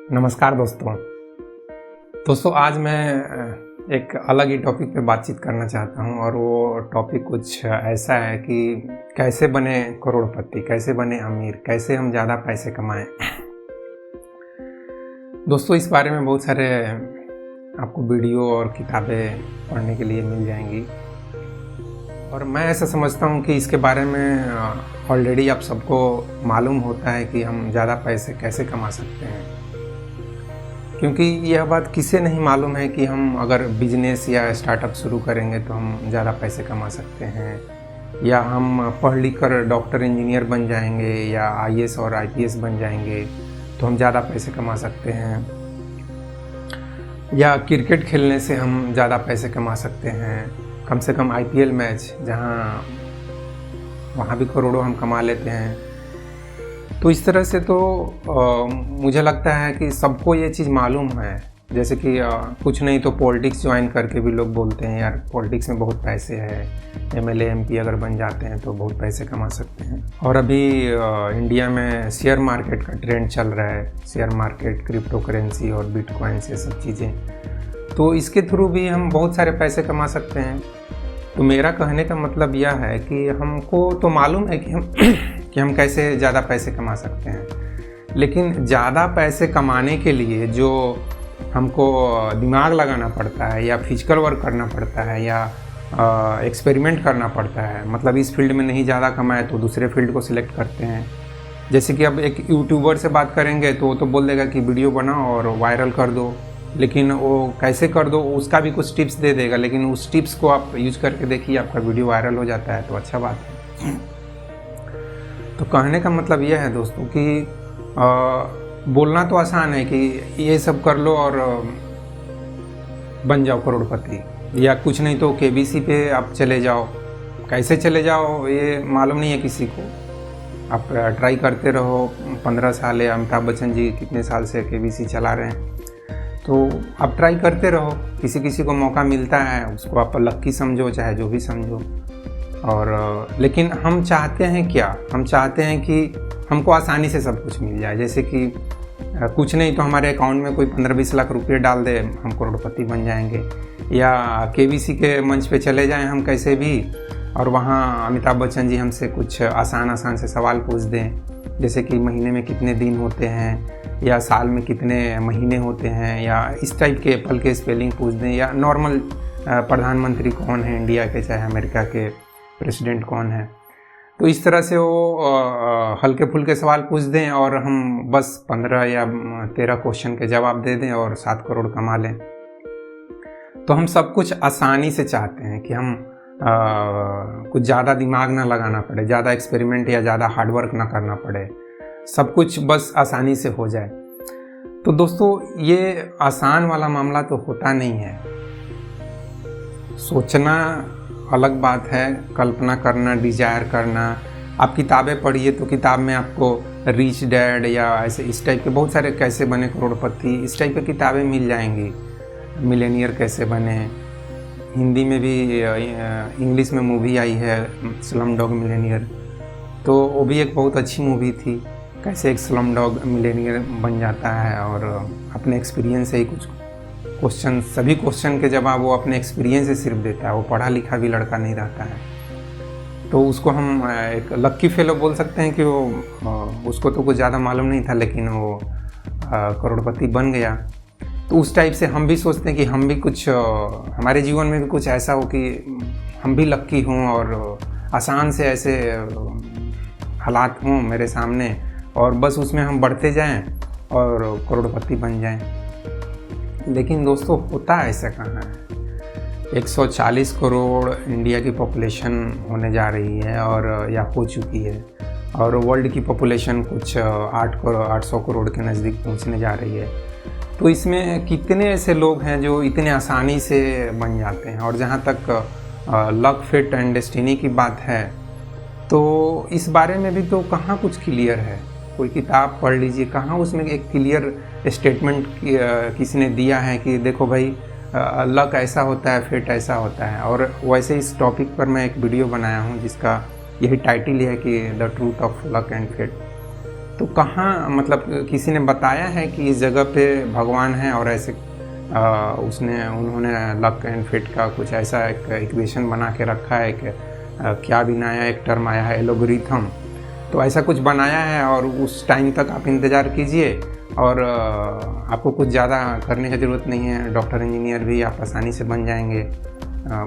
नमस्कार दोस्तों आज मैं एक अलग ही टॉपिक पे बातचीत करना चाहता हूँ और वो टॉपिक कुछ ऐसा है कि कैसे बने करोड़पति, कैसे बने अमीर, कैसे हम ज़्यादा पैसे कमाएं। दोस्तों इस बारे में बहुत सारे आपको वीडियो और किताबें पढ़ने के लिए मिल जाएंगी और मैं ऐसा समझता हूँ कि इसके बारे में ऑलरेडी आप सबको मालूम होता है कि हम ज़्यादा पैसे कैसे कमा सकते हैं, क्योंकि यह बात किसे नहीं मालूम है कि हम अगर बिजनेस या स्टार्टअप शुरू करेंगे तो हम ज़्यादा पैसे कमा सकते हैं, या हम पढ़ लिख कर डॉक्टर इंजीनियर बन जाएंगे या आईएएस और आईपीएस बन जाएंगे तो हम ज़्यादा पैसे कमा सकते हैं, या क्रिकेट खेलने से हम ज़्यादा पैसे कमा सकते हैं। कम से कम आईपीएल मैच जहाँ वहाँ भी करोड़ों हम कमा लेते हैं। तो इस तरह से तो मुझे लगता है कि सबको ये चीज़ मालूम है। जैसे कि कुछ नहीं तो पॉलिटिक्स ज्वाइन करके भी लोग बोलते हैं यार पॉलिटिक्स में बहुत पैसे हैं, एमएलए एमपी अगर बन जाते हैं तो बहुत पैसे कमा सकते हैं। और अभी इंडिया में शेयर मार्केट का ट्रेंड चल रहा है, शेयर मार्केट, क्रिप्टो करेंसी और बिटकॉइन से सब चीज़ें, तो इसके थ्रू भी हम बहुत सारे पैसे कमा सकते हैं। तो मेरा कहने का मतलब यह है कि हमको तो मालूम है कि हम कैसे ज़्यादा पैसे कमा सकते हैं, लेकिन ज़्यादा पैसे कमाने के लिए जो हमको दिमाग लगाना पड़ता है या फिजिकल वर्क करना पड़ता है या एक्सपेरिमेंट करना पड़ता है, मतलब इस फील्ड में नहीं ज़्यादा कमाए तो दूसरे फील्ड को सिलेक्ट करते हैं। जैसे कि अब एक यूट्यूबर से बात करेंगे तो वो तो बोल देगा कि वीडियो बनाओ और वायरल कर दो, लेकिन वो कैसे कर दो उसका भी कुछ टिप्स दे देगा, लेकिन उस टिप्स को आप यूज करके देखिए आपका वीडियो वायरल हो जाता है तो अच्छा बात है। तो कहने का मतलब यह है दोस्तों कि बोलना तो आसान है कि ये सब कर लो और बन जाओ करोड़पति, या कुछ नहीं तो केबीसी पे आप चले जाओ। कैसे चले जाओ ये मालूम नहीं है किसी को, आप ट्राई करते रहो। 15 साल या अमिताभ बच्चन जी कितने साल से केबीसी चला रहे हैं, तो आप ट्राई करते रहो। किसी किसी को मौका मिलता है, उसको आप लक्की समझो चाहे जो भी समझो। और लेकिन हम चाहते हैं क्या, हम चाहते हैं कि हमको आसानी से सब कुछ मिल जाए। जैसे कि कुछ नहीं तो हमारे अकाउंट में कोई 15-20 लाख रुपये डाल दे, हम करोड़पति बन जाएंगे। या केबीसी के मंच पे चले जाएं हम कैसे भी, और वहाँ अमिताभ बच्चन जी हमसे कुछ आसान से सवाल पूछ दें, जैसे कि महीने में कितने दिन होते हैं या साल में कितने महीने होते हैं, या इस टाइप के एप्पल के स्पेलिंग पूछ दें, या नॉर्मल प्रधानमंत्री कौन है इंडिया के, चाहे अमेरिका के प्रेसिडेंट कौन है। तो इस तरह से वो हल्के फुल्के सवाल पूछ दें और हम बस 15 या 13 क्वेश्चन के जवाब दे दें और 7 करोड़ कमा लें। तो हम सब कुछ आसानी से चाहते हैं कि हम कुछ ज़्यादा दिमाग ना लगाना पड़े, ज़्यादा एक्सपेरिमेंट या ज़्यादा हार्डवर्क ना करना पड़े, सब कुछ बस आसानी से हो जाए। तो दोस्तों ये आसान वाला मामला तो होता नहीं है। सोचना अलग बात है, कल्पना करना, डिजायर करना। आप किताबें पढ़िए तो किताब में आपको रिच डैड या ऐसे इस टाइप के बहुत सारे कैसे बने करोड़पति, इस टाइप की किताबें मिल जाएंगी। मिलेनियर कैसे बने, हिंदी में भी इंग्लिश में मूवी आई है स्लम डॉग मिलेनियर, तो वो भी एक बहुत अच्छी मूवी थी। कैसे एक स्लम डॉग मिलेनियर बन जाता है और अपने एक्सपीरियंस से ही कुछ क्वेश्चन, सभी क्वेश्चन के जवाब वो अपने एक्सपीरियंस से सिर्फ देता है। वो पढ़ा लिखा भी लड़का नहीं रहता है, तो उसको हम एक लक्की फेलो बोल सकते हैं कि वो उसको तो कुछ ज़्यादा मालूम नहीं था लेकिन वो करोड़पति बन गया। तो उस टाइप से हम भी सोचते हैं कि हम भी कुछ हमारे जीवन में भी कुछ ऐसा हो कि हम भी लक्की हों और आसान से ऐसे हालात हों मेरे सामने और बस उसमें हम बढ़ते जाएं और करोड़पति बन जाएं। लेकिन दोस्तों होता ऐसा कहाँ है। 140 करोड़ इंडिया की पॉपुलेशन होने जा रही है और या हो चुकी है, और वर्ल्ड की पॉपुलेशन कुछ 800 करोड़ के नज़दीक पहुंचने जा रही है। तो इसमें कितने ऐसे लोग हैं जो इतने आसानी से बन जाते हैं। और जहाँ तक लक, फेट एंड डेस्टिनी की बात है तो इस बारे में भी तो कहाँ कुछ क्लियर है। कोई किताब पढ़ लीजिए, कहाँ उसमें एक क्लियर स्टेटमेंट किसी ने दिया है कि देखो भाई लक ऐसा होता है, फेट ऐसा होता है। और वैसे इस टॉपिक पर मैं एक वीडियो बनाया हूँ जिसका यही टाइटल है कि the truth of luck and fate. तो कहाँ मतलब किसी ने बताया है कि इस जगह पे भगवान है और ऐसे उन्होंने लक एंड फेट का कुछ ऐसा एक इक्वेशन बना के रखा है कि क्या भी नया एक टर्म आया है एल्गोरिथम, तो ऐसा कुछ बनाया है और उस टाइम तक आप इंतज़ार कीजिए और आपको कुछ ज़्यादा करने की ज़रूरत नहीं है, डॉक्टर इंजीनियर भी आप आसानी से बन जाएंगे।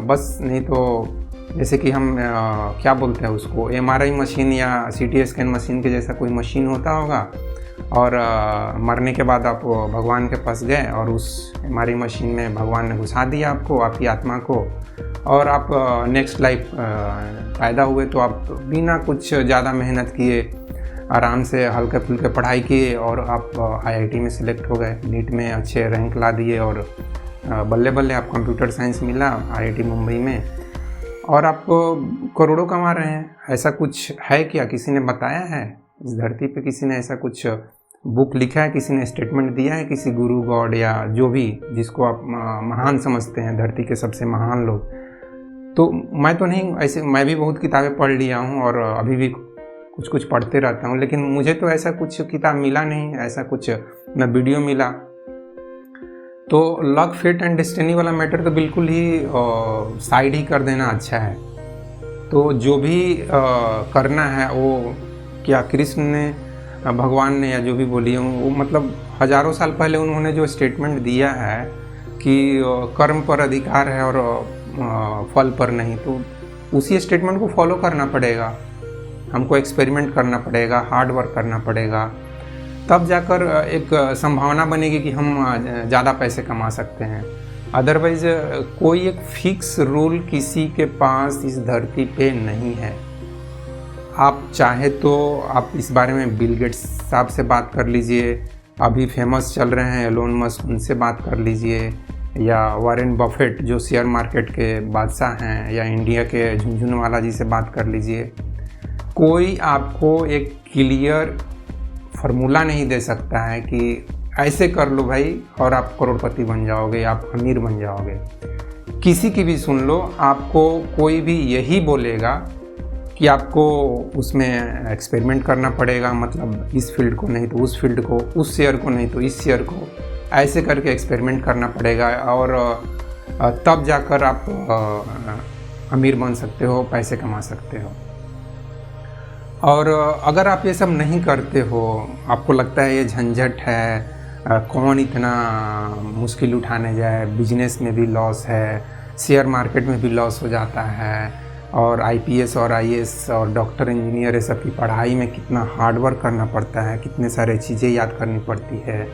बस नहीं तो जैसे कि हम क्या बोलते हैं उसको, MRI मशीन या CT स्कैन मशीन के जैसा कोई मशीन होता होगा और मरने के बाद आप भगवान के पास गए और उस MRI मशीन में भगवान ने घुसा दिया आपको, आपकी आत्मा को, और आप नेक्स्ट लाइफ पैदा हुए तो आप बिना कुछ ज़्यादा मेहनत किए आराम से हल्के फुल्के पढ़ाई किए और आप IIT में सिलेक्ट हो गए, नीट में अच्छे रैंक ला दिए और बल्ले बल्ले आप कंप्यूटर साइंस मिला IIT मुंबई में और आप करोड़ों कमा रहे हैं। ऐसा कुछ है क्या? किसी ने बताया है इस धरती पे? किसी ने ऐसा कुछ बुक लिखा है? किसी ने स्टेटमेंट दिया है? किसी गुरु गॉड या जो भी जिसको आप महान समझते हैं, धरती के सबसे महान लोग? तो मैं तो नहीं, ऐसे मैं भी बहुत किताबें पढ़ लिया हूँ और अभी भी कुछ पढ़ते रहता हूँ, लेकिन मुझे तो ऐसा कुछ किताब मिला नहीं, ऐसा कुछ न वीडियो मिला। तो लक फेट एंड डेस्टिनी वाला मैटर तो बिल्कुल ही साइड ही कर देना अच्छा है। तो जो भी करना है वो क्या कृष्ण ने, भगवान ने या जो भी बोली वो मतलब हज़ारों साल पहले उन्होंने जो स्टेटमेंट दिया है कि कर्म पर अधिकार है और फल पर नहीं, तो उसी स्टेटमेंट को फॉलो करना पड़ेगा, हमको एक्सपेरिमेंट करना पड़ेगा, हार्ड वर्क करना पड़ेगा, तब जाकर एक संभावना बनेगी कि हम ज़्यादा पैसे कमा सकते हैं। अदरवाइज़ कोई एक फिक्स रूल किसी के पास इस धरती पे नहीं है। आप चाहे तो आप इस बारे में बिल गेट्स साहब से बात कर लीजिए, अभी फेमस चल रहे हैं एलोन मस्क, उनसे बात कर लीजिए, या वॉरेन बफेट जो शेयर मार्केट के बादशाह हैं, या इंडिया के झुनझुनवाला जी से बात कर लीजिए। कोई आपको एक क्लियर फार्मूला नहीं दे सकता है कि ऐसे कर लो भाई और आप करोड़पति बन जाओगे, आप अमीर बन जाओगे। किसी की भी सुन लो, आपको कोई भी यही बोलेगा कि आपको उसमें एक्सपेरिमेंट करना पड़ेगा, मतलब इस फील्ड को नहीं तो उस फील्ड को, उस शेयर को नहीं तो इस शेयर को, ऐसे करके एक्सपेरिमेंट करना पड़ेगा और तब जाकर आप अमीर बन सकते हो, पैसे कमा सकते हो। और अगर आप ये सब नहीं करते हो, आपको लगता है ये झंझट है, कौन इतना मुश्किल उठाने जाए, बिजनेस में भी लॉस है, शेयर मार्केट में भी लॉस हो जाता है, और IPS और IAS और डॉक्टर इंजीनियर ये सब की पढ़ाई में कितना हार्ड वर्क करना पड़ता है, कितने सारे चीज़ें याद करनी पड़ती है,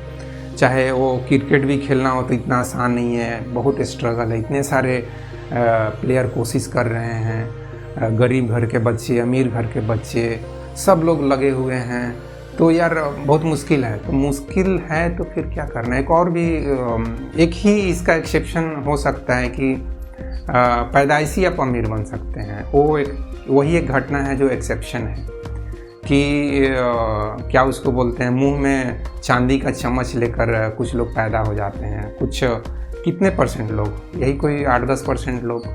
चाहे वो क्रिकेट भी खेलना हो तो इतना आसान नहीं है, बहुत स्ट्रगल है, इतने सारे प्लेयर कोशिश कर रहे हैं, गरीब घर के बच्चे, अमीर घर के बच्चे, सब लोग लगे हुए हैं, तो यार बहुत मुश्किल है। तो मुश्किल है तो फिर क्या करना है? एक और भी एक ही इसका एक्सेप्शन हो सकता है कि पैदाइशी आप अमीर बन सकते हैं, वही एक घटना है जो एक्सेप्शन है कि क्या उसको बोलते हैं, मुंह में चांदी का चम्मच लेकर कुछ लोग पैदा हो जाते हैं, कुछ कितने परसेंट लोग, यही कोई 8-10% लोग,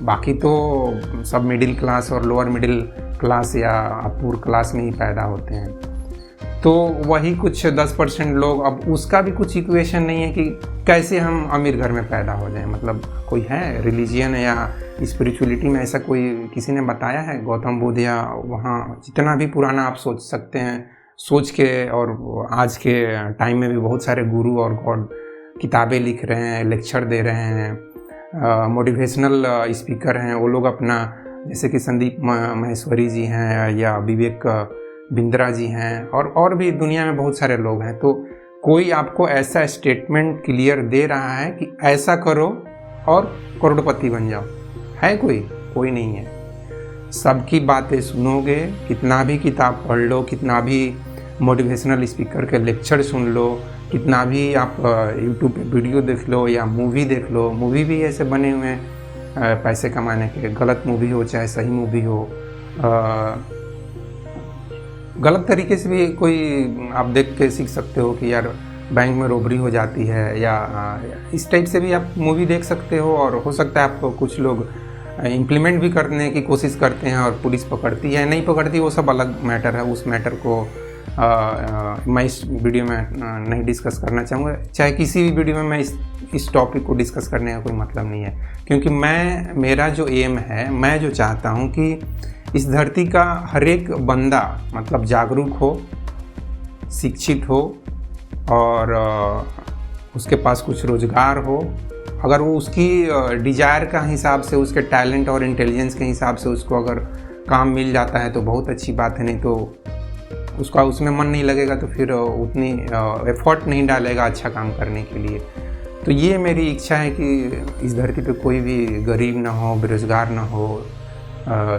बाकी तो सब मिडिल क्लास और लोअर मिडिल क्लास या अपूर क्लास में ही पैदा होते हैं। तो वही कुछ 10% लोग, अब उसका भी कुछ इक्वेशन नहीं है कि कैसे हम अमीर घर में पैदा हो जाएं, मतलब कोई है रिलीजियन या स्पिरिचुअलिटी में ऐसा कोई किसी ने बताया है? गौतम बुद्ध या वहाँ जितना भी पुराना आप सोच सकते हैं, सोच के, और आज के टाइम में भी बहुत सारे गुरु और गॉड किताबें लिख रहे हैं, लेक्चर दे रहे हैं, मोटिवेशनल स्पीकर हैं, वो लोग अपना, जैसे कि संदीप माहेश्वरी जी हैं या विवेक बिंद्रा जी हैं, और भी दुनिया में बहुत सारे लोग हैं। तो कोई आपको ऐसा स्टेटमेंट क्लियर दे रहा है कि ऐसा करो और करोड़पति बन जाओ, है कोई नहीं है। सबकी बातें सुनोगे, कितना भी किताब पढ़ लो, कितना भी मोटिवेशनल स्पीकर के लेक्चर सुन लो, कितना भी आप यूट्यूब पे वीडियो देख लो या मूवी देख लो, मूवी भी ऐसे बने हुए हैं पैसे कमाने के, गलत मूवी हो चाहे सही मूवी हो, गलत तरीके से भी कोई आप देख के सीख सकते हो कि यार बैंक में रोबरी हो जाती है, या इस टाइप से भी आप मूवी देख सकते हो। और हो सकता है आपको कुछ लोग इम्प्लीमेंट भी करने की कोशिश करते हैं और पुलिस पकड़ती है, नहीं पकड़ती, वो सब अलग मैटर है, उस मैटर को मैं इस वीडियो में नहीं डिस्कस करना चाहूँगा। चाहे किसी भी वीडियो में मैं इस टॉपिक को डिस्कस करने का कोई मतलब नहीं है, क्योंकि मेरा जो एम है, मैं जो चाहता हूँ कि इस धरती का हर एक बंदा मतलब जागरूक हो, शिक्षित हो और उसके पास कुछ रोज़गार हो। अगर वो उसकी डिज़ायर का हिसाब से, उसके टैलेंट और इंटेलिजेंस के हिसाब से उसको अगर काम मिल जाता है तो बहुत अच्छी बात है, नहीं तो उसका उसमें मन नहीं लगेगा तो फिर उतनी एफर्ट नहीं डालेगा अच्छा काम करने के लिए। तो ये मेरी इच्छा है कि इस धरती पे कोई भी गरीब ना हो, बेरोज़गार ना हो,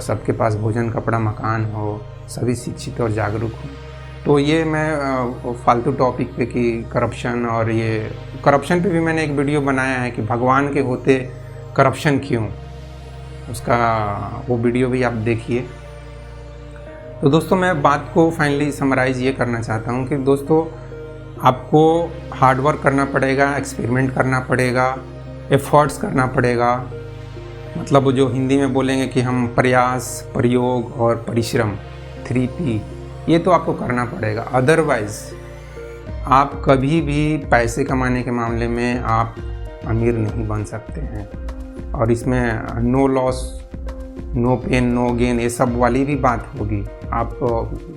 सबके पास भोजन, कपड़ा, मकान हो, सभी शिक्षित और जागरूक हो। तो ये मैं फालतू टॉपिक पे कि करप्शन, और ये करप्शन पे भी मैंने एक वीडियो बनाया है कि भगवान के होते करप्शन क्यों, उसका वो वीडियो भी आप देखिए। तो दोस्तों मैं बात को फाइनली समराइज़ ये करना चाहता हूँ कि दोस्तों आपको हार्ड वर्क करना पड़ेगा, एक्सपेरिमेंट करना पड़ेगा, एफर्ट्स करना पड़ेगा। मतलब जो हिंदी में बोलेंगे कि हम प्रयास, प्रयोग और परिश्रम, 3P, ये तो आपको करना पड़ेगा। अदरवाइज़ आप कभी भी पैसे कमाने के मामले में आप अमीर नहीं बन सकते हैं। और इसमें no loss, no pain, no gain, ये सब वाली भी बात होगी। आप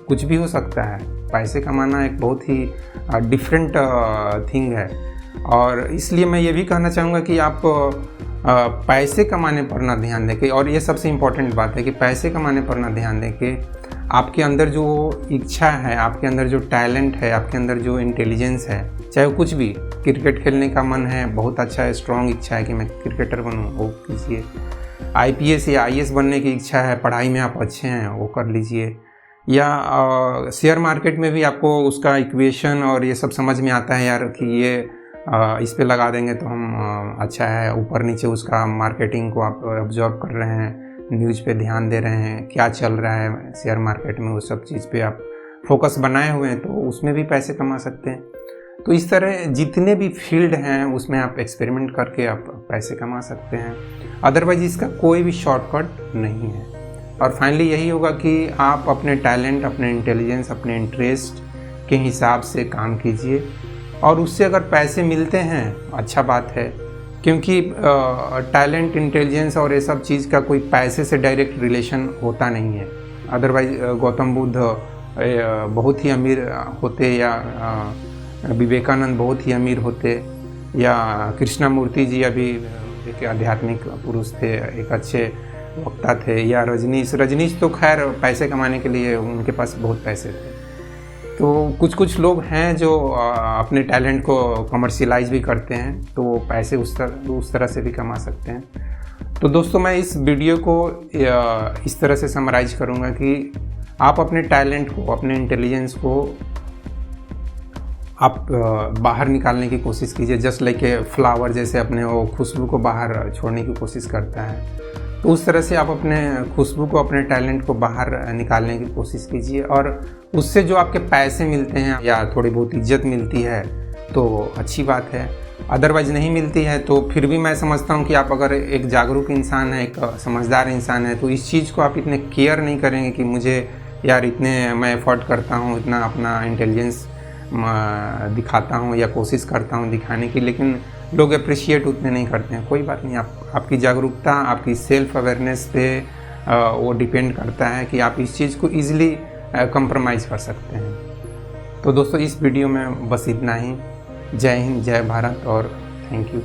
कुछ भी हो सकता है। पैसे कमाना एक बहुत ही डिफरेंट थिंग है। और इसलिए मैं ये भी कहना चाहूँगा कि आप पैसे कमाने पर ना ध्यान दें, और ये सबसे इम्पोर्टेंट बात है कि पैसे कमाने पर ना ध्यान दें कि आपके अंदर जो इच्छा है, आपके अंदर जो टैलेंट है, आपके अंदर जो इंटेलिजेंस है, चाहे वो कुछ भी, क्रिकेट खेलने का मन है, बहुत अच्छा है, स्ट्रॉन्ग इच्छा है कि मैं क्रिकेटर बनूँ, वो कीजिए। IPS या IAS बनने की इच्छा है, पढ़ाई में आप अच्छे हैं, वो कर लीजिए। या शेयर मार्केट में भी आपको उसका इक्वेशन और ये सब समझ में आता है यार कि ये इस पे लगा देंगे तो हम अच्छा है, ऊपर नीचे उसका मार्केटिंग को आप ऑब्जर्व कर रहे हैं, न्यूज़ पे ध्यान दे रहे हैं, क्या चल रहा है शेयर मार्केट में, उस सब चीज़ पे आप फोकस बनाए हुए हैं, तो उसमें भी पैसे कमा सकते हैं। तो इस तरह जितने भी फील्ड हैं उसमें आप एक्सपेरिमेंट करके आप पैसे कमा सकते हैं। अदरवाइज इसका कोई भी शॉर्टकट नहीं है। और फाइनली यही होगा कि आप अपने टैलेंट, अपने इंटेलिजेंस, अपने इंटरेस्ट के हिसाब से काम कीजिए, और उससे अगर पैसे मिलते हैं अच्छा बात है, क्योंकि टैलेंट, इंटेलिजेंस और ये सब चीज़ का कोई पैसे से डायरेक्ट रिलेशन होता नहीं है। अदरवाइज गौतम बुद्ध बहुत ही अमीर होते, या विवेकानंद बहुत ही अमीर होते, या कृष्णमूर्ति जी अभी एक आध्यात्मिक पुरुष थे, एक अच्छे वक्ता थे, या रजनीश तो खैर पैसे कमाने के लिए उनके पास बहुत पैसे थे। तो कुछ लोग हैं जो अपने टैलेंट को कमर्शियलाइज भी करते हैं, तो वो पैसे उस तरह से भी कमा सकते हैं। तो दोस्तों मैं इस वीडियो को इस तरह से समराइज करूँगा कि आप अपने टैलेंट को, अपने इंटेलिजेंस को आप बाहर निकालने की कोशिश कीजिए। जस्ट लाइक ए फ्लावर जैसे अपने वो खुशबू को बाहर छोड़ने की कोशिश करता है, तो उस तरह से आप अपने खुशबू को, अपने टैलेंट को बाहर निकालने की कोशिश कीजिए। और उससे जो आपके पैसे मिलते हैं या थोड़ी बहुत इज्जत मिलती है तो अच्छी बात है। अदरवाइज़ नहीं मिलती है तो फिर भी मैं समझता हूँ कि आप अगर एक जागरूक इंसान है, एक समझदार इंसान है, तो इस चीज़ को आप इतने केयर नहीं करेंगे कि मुझे यार इतने मैं एफर्ट करता हूँ, इतना अपना इंटेलिजेंस दिखाता हूँ या कोशिश करता हूँ दिखाने की, लेकिन लोग अप्रिशिएट उतने नहीं करते हैं। कोई बात नहीं, आपकी जागरूकता, आपकी सेल्फ अवेयरनेस पे वो डिपेंड करता है कि आप इस चीज़ को ईज़िली कंप्रोमाइज़ कर सकते हैं। तो दोस्तों इस वीडियो में बस इतना ही। जय हिंद, जय भारत और थैंक यू।